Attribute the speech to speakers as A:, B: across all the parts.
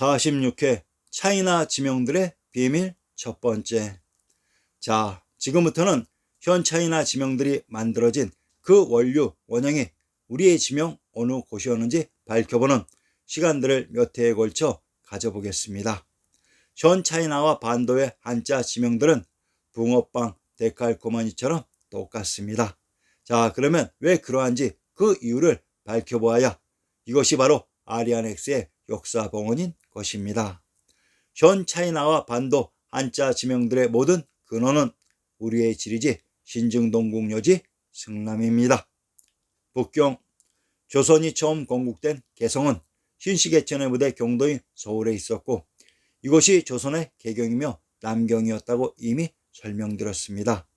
A: 46회 차이나 지명들의 비밀 첫 번째. 자, 지금부터는 현 차이나 지명들이 만들어진 그 원류, 원형이 우리의 지명 어느 곳이었는지 밝혀보는 시간들을 몇 회에 걸쳐 가져보겠습니다. 현 차이나와 반도의 한자 지명들은 붕어빵, 데칼코마니처럼 똑같습니다. 자, 그러면 왜 그러한지 그 이유를 밝혀보아야 이것이 바로 아리안엑스의 역사 봉헌인 것입니다. 현 차이나와 반도 한자 지명들의 모든 근원은 우리의 지리지 신증동국여지 승남입니다. 북경. 조선이 처음 건국된 개성은 신시개천의 부대 경도인 서울에 있었고 이곳이 조선의 개경이며 남경이었다고 이미 설명드렸습니다.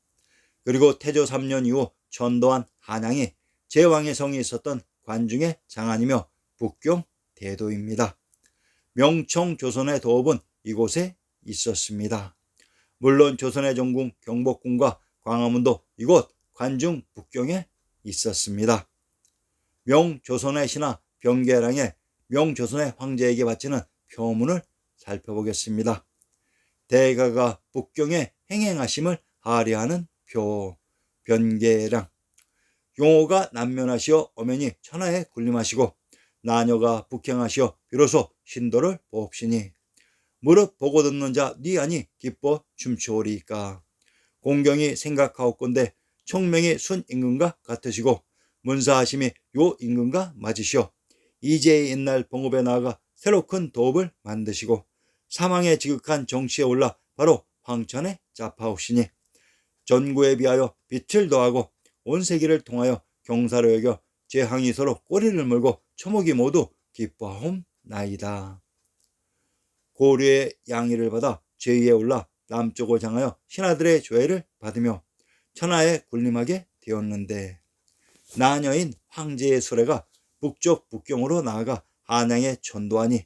A: 그리고 태조 3년 이후 전도한 한양이 제왕의 성이 있었던 관중의 장안이며 북경 대도입니다. 명청 조선의 도읍은 이곳에 있었습니다. 물론 조선의 전국 경복궁과 광화문도 이곳 관중 북경에 있었습니다. 명조선의 신하 병계량의 명조선의 황제에게 바치는 표문을 살펴보겠습니다. 대가가 북경에 행행하심을 하리하는 표, 변계량. 용호가 남면하시어 엄연히 천하에 군림하시고 나녀가 북행하시어 비로소 신도를 보옵시니 무릇 보고 듣는 자 니 아니 기뻐 춤추오리이까. 공경이 생각하옵건대 총명이 순임금과 같으시고 문사하심이 요 임금과 맞으시오. 이제의 옛날 봉업에 나아가 새로 큰 도읍을 만드시고 사망에 지극한 정치에 올라 바로 황천에 잡하옵시니 전구에 비하여 빛을 더하고 온 세계를 통하여 경사로 여겨 제항이 서로 꼬리를 물고 초목이 모두 기뻐하옵나이다. 고려의 양의를 받아 제위에 올라 남쪽을 향하여 신하들의 조회를 받으며 천하에 군림하게 되었는데 나녀인 황제의 수레가 북쪽 북경으로 나아가 한양에 전도하니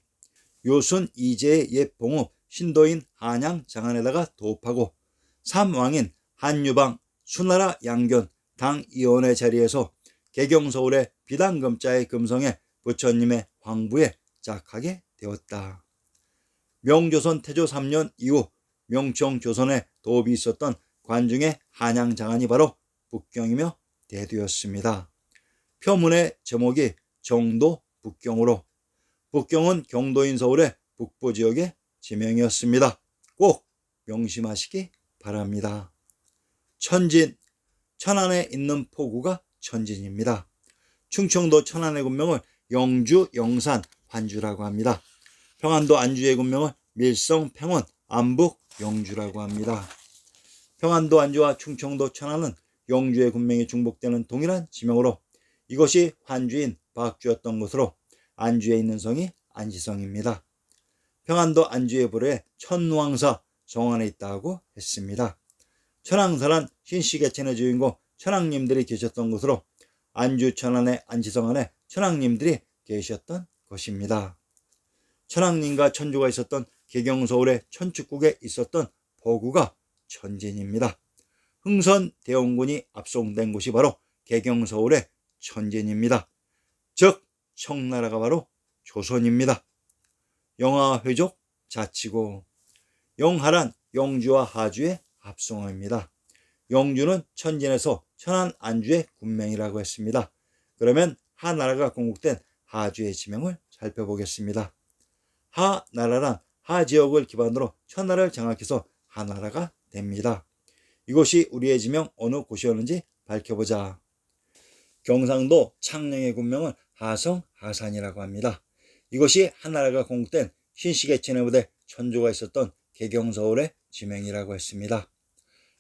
A: 요순 이제의 옛 봉업 신도인 한양 장안에다가 도읍하고 삼왕인 한유방 수나라 양견 당이원의 자리에서 개경서울의 비단금자의 금성에 부처님의 황부에 짝하게 되었다. 명조선 태조 3년 이후 명청조선에 도읍이 있었던 관중의 한양 장안이 바로 북경이며 대도였습니다. 표문의 제목이 정도 북경으로 북경은 경도인 서울의 북부 지역의 지명이었습니다. 꼭 명심하시기 바랍니다. 천진, 천안에 있는 포구가 천진입니다. 충청도 천안의 군명을 영주, 영산, 환주라고 합니다. 평안도 안주의 군명을 밀성, 평원, 안북, 영주라고 합니다. 평안도 안주와 충청도 천안은 영주의 군명이 중복되는 동일한 지명으로 이것이 환주인 박주였던 것으로 안주에 있는 성이 안시성입니다. 평안도 안주의 부르에 천왕사 정안에 있다고 했습니다. 천왕사란 신시개천의 주인공 천왕님들이 계셨던 곳으로 안주 천안의 안시성 안에 천왕님들이 계셨던 것입니다. 천왕님과 천주가 있었던 개경서울의 천축국에 있었던 포구가 천진입니다. 흥선 대원군이 압송된 곳이 바로 개경서울의 천진입니다. 즉 청나라가 바로 조선입니다. 영하회족 자치고 영하란 영주와 하주의 합성어입니다. 영주는 천진에서 천안 안주의 군명이라고 했습니다. 그러면 하나라가 건국된 하주의 지명을 살펴보겠습니다. 하나라란 하지역을 기반으로 천하를 장악해서 하나라가 됩니다. 이곳이 우리의 지명 어느 곳이었는지 밝혀보자. 경상도 창녕의 군명은 하성, 하산이라고 합니다. 이것이 하나라가 건국된 신시개천의 부대 천조가 있었던 개경서울의 지명이라고 했습니다.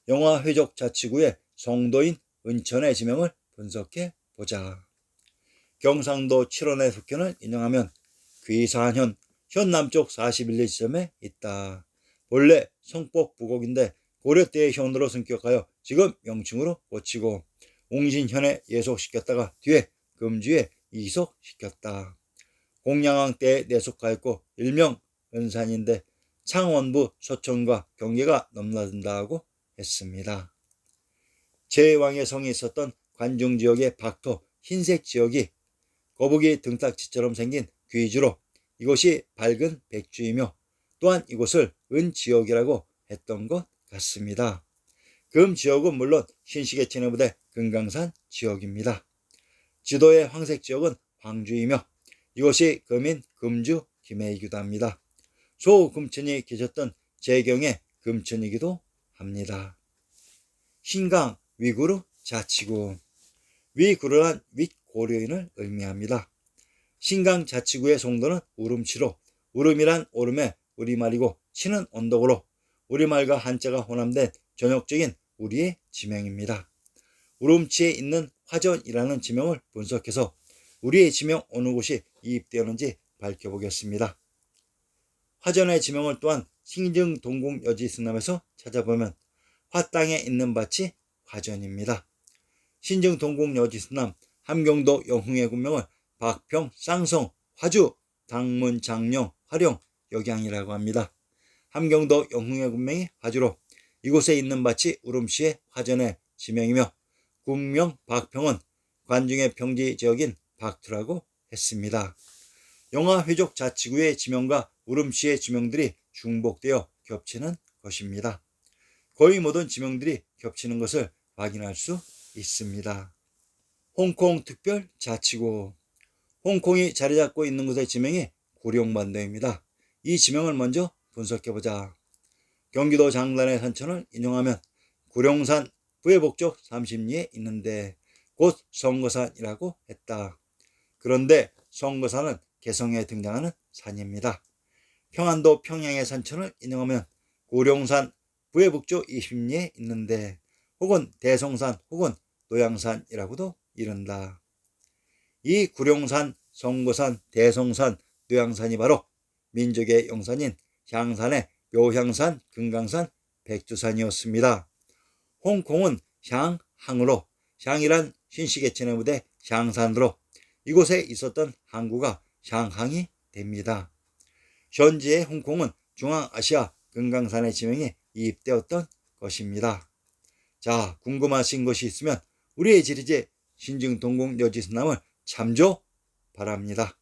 A: 영하회족 자치구의 성도인 은천의 지명을 분석해 보자. 경상도 칠원의 속견을 인용하면 귀산현, 현 남쪽 41리 지점에 있다. 본래 성법 부곡인데 고려 때의 현으로 승격하여 지금 명칭으로 고치고 옹신현에 예속시켰다가 뒤에 금주에 이속시켰다. 공양왕 때에 내속하였고 일명 은산인데 창원부 서천과 경계가 넘나든다고 했습니다. 제왕의 성이 있었던 관중지역의 박토 흰색 지역이 거북이 등딱지처럼 생긴 귀주로 이곳이 밝은 백주이며 또한 이곳을 은지옥이라고 했던 것 같습니다. 금지옥은 물론 신시계천의 부대 금강산 지역입니다. 지도의 황색 지역은 황주이며 이곳이 금인 금주 김해이기도 합니다. 소금천이 계셨던 재경의 금천이기도 합니다. 신강 위구르 자치구. 위구르란 윗고려인을 의미합니다. 신강 자치구의 송도는 우름치로, 우름이란 오름의 우리말이고 치는 언덕으로 우리말과 한자가 혼합된 전역적인 우리의 지명입니다. 우름치에 있는 화전이라는 지명을 분석해서 우리의 지명 어느 곳이 이입되었는지 밝혀보겠습니다. 화전의 지명을 또한 신증 동궁 여지승남에서 찾아보면 화땅에 있는 밭이 화전입니다. 신증 동궁 여지승남 함경도 영흥의 군명을 박평, 쌍성, 화주, 당문, 장령, 화령, 역양이라고 합니다. 함경도 영흥의 군명이 화주로 이곳에 있는 밭이 우름시의 화전의 지명이며 군명 박평은 관중의 평지 지역인 박투라고 했습니다. 영화회족 자치구의 지명과 우름시의 지명들이 중복되어 겹치는 것입니다. 거의 모든 지명들이 겹치는 것을 확인할 수 있습니다. 홍콩 특별 자치구. 홍콩이 자리 잡고 있는 곳의 지명이 구룡반도입니다. 이 지명을 먼저 분석해보자. 경기도 장단의 산천을 인용하면 구룡산 부해북쪽 30리에 있는데 곧 성거산이라고 했다. 그런데 성거산은 개성에 등장하는 산입니다. 평안도 평양의 산천을 인용하면 구룡산 부해북쪽 20리에 있는데 혹은 대성산 혹은 노양산이라고도 이른다. 이 구룡산, 성거산, 대성산, 노양산이 바로 민족의 영산인 향산의 묘향산, 금강산, 백두산이었습니다. 홍콩은 향항으로 향이란 신시계천의 부대 향산으로 이곳에 있었던 항구가 향항이 됩니다. 현재의 홍콩은 중앙아시아 금강산의 지명이 이입되었던 것입니다. 자, 궁금하신 것이 있으면 우리의 지리제 신증동궁 여지승남을 참조 바랍니다.